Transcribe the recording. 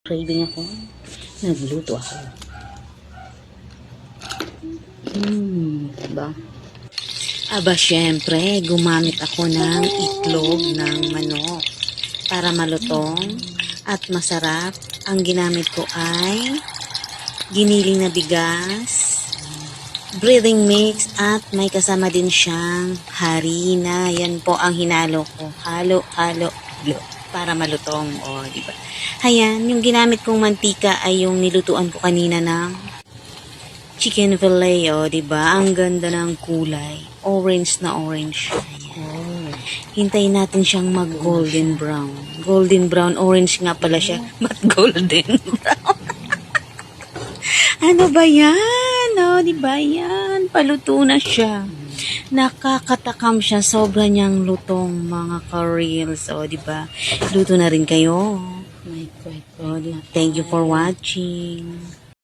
Craving ako. Nagluto ako. Diba? Aba, syempre, gumamit ako ng itlog ng manok para malutong at masarap. Ang ginamit ko ay giniling na bigas, breading mix, at may kasama din siyang harina. Yan po ang hinalo ko. Halo para malutong. O, diba? Ayan, yung ginamit kong mantika ay yung nilutuan ko kanina ng chicken fillet. O, diba? Ang ganda ng kulay. Orange na orange. Ayan. Hintayin natin siyang mag golden brown. Golden brown, orange nga pala siya. But golden brown. Ano ba yan? O, diba yan? Paluto na siya. Nakakatakam siya. Sobra niyang lutong, mga ka-reels. O, diba? Luto na rin kayo. My God. Thank you for watching.